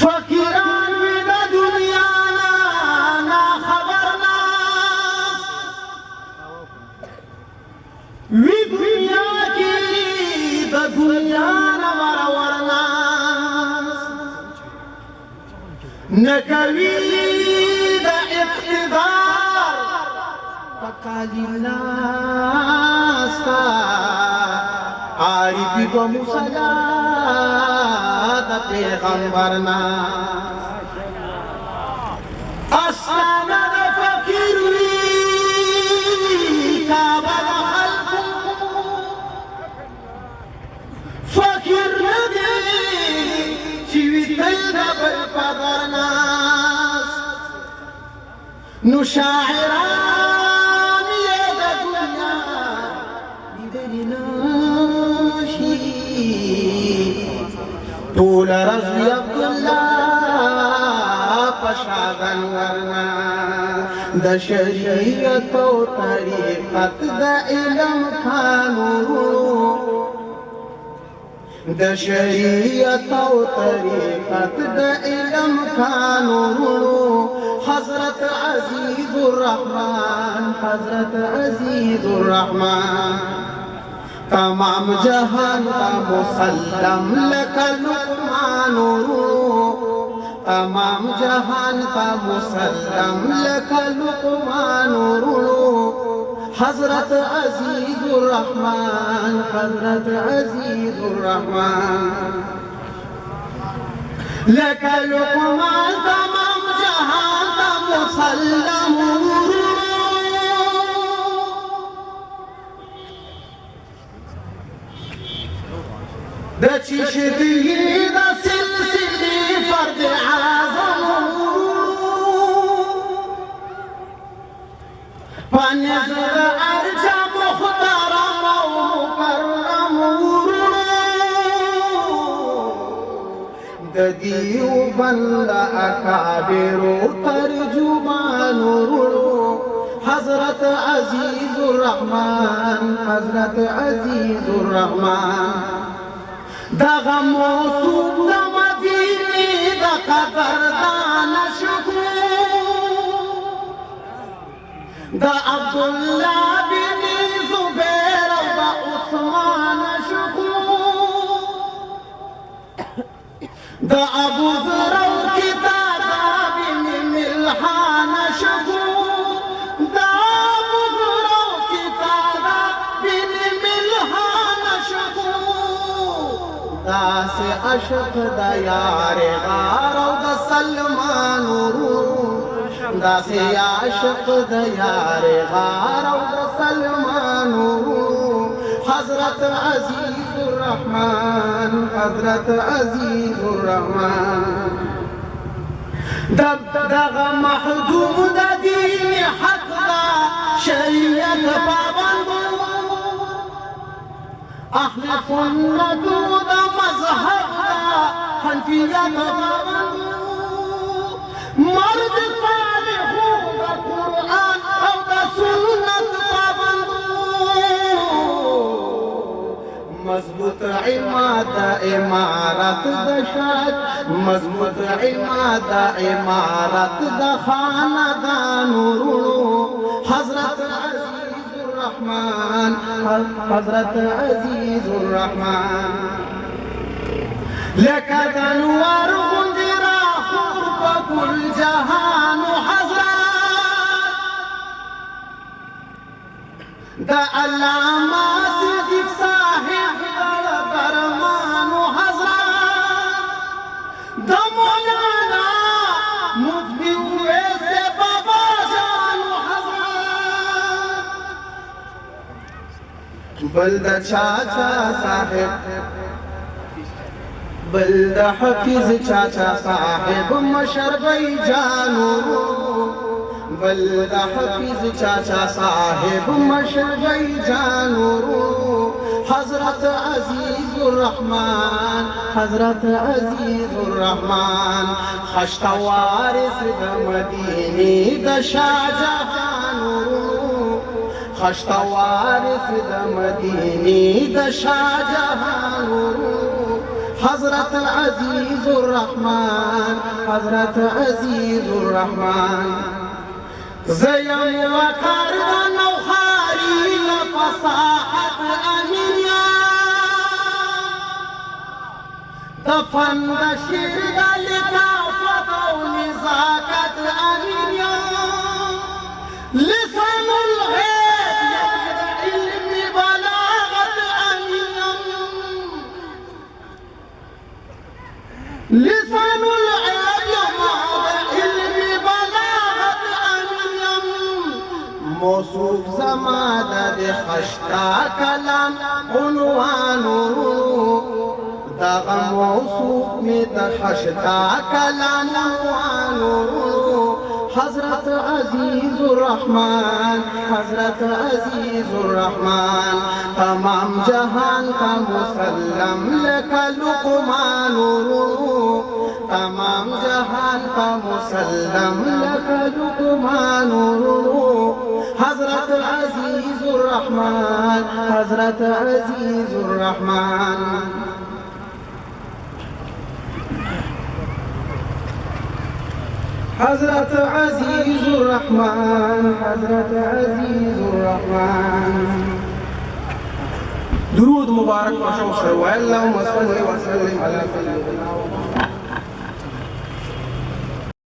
فقیران وی د دنیا نا خبر ناس وی دنیا کی د دنیا نا ورور ناس نکوی د اقتدار پکالی ناستا عارفی و مسلات پیغمبر ناس استانا دا فقیر وی کعبہ دا خلقو فقیر ندی چیوی تل دا بالقدر ناس نو شاعران یہ دا دنیا دیدنی ناشی طول رضی عبداللہ پشاگن ورنا دا شریعت و طریقت دا علم کانورو دا شریعت و طریقت دا علم کانورو حضرت عزیز الرحمن حضرت عزیز الرحمن تمام جہان کا مسلم لکا لقمان تمام جہان کا مسلم لکا لقمان حضرت عزیز الرحمن حضرت عزیز الرحمن لکا لقمان تمام جہان کا مسلم دا چشدی دا سلسلی فرد عظم پانیز دا ارجا مخترم و مکرم دا دیو بند اکابر و ترجمان حضرت عزیز الرحمن حضرت عزیز الرحمن دا غموسوب دا مدینی دا قدردان شکو دا عبداللہ بن زبیر دا عثمان شکو دا ابو ذر کتادا بن ملحان شکو دا ابو ذر کتادا بن ملحان شکو دا سے عشق دا یار غار و دا سلمان دا سے عشق دا یار غار و دا سلمان حضرت عزیز الرحمن حضرت عزیز الرحمن دغ محدود دین حق دا شریعت پابند اہل سنت دا مذہب دا حنفیت پابند مرد صالح دا قرآن او دا سنت پابند مضبوط عماد دا امارت دا شاد مضبوط عماد دا امارت دا خاندان حضرت عزیز الرحمن حضرت عزیز الرحمن لکد انوار غندرا خورب کل جہان حضرت دا علامہ صدیق صاحب دا درمان حضرت دا مولانا مفتی ویسے بابا جان حضرت بلدہ چاچا صاحب بلدہ حفیظ چاچا صاحب مشربی جانو بلدہ حفیظ چاچا صاحب مشربی جانو حضرت عزیز الرحمن حضرت عزیز الرحمن خشت وارث دا مدینی دا شاہجہانو خشت وارث دا مدینی دا شاہجہانو حضرت عزیز الرحمن، حضرت عزیز الرحمن. زیم وقار نوخاری لفصاحت امینیا دفن دشیر لکافت و نزاکت امینیا لسان الغیب علم بلاغت امینیا لسان الغیب علم بلاغت امینیا موصوف زمادة خشتا كلام عنوانه دغه موصوف می د خشتا کلام عنوانه حضرت عزیز الرحمن، حضرت عزیز الرحمن. تمام جهان کا مسلم لک لقمانه، تمام جهان کا مسلم لک لقمانه حضرت عزیز الرحمن، حضرت عزیز الرحمن. حضرت عزیز الرحمن، حضرت عزیز الرحمن. درود مبارک و شوق اللهم صل وسلم على سيدنا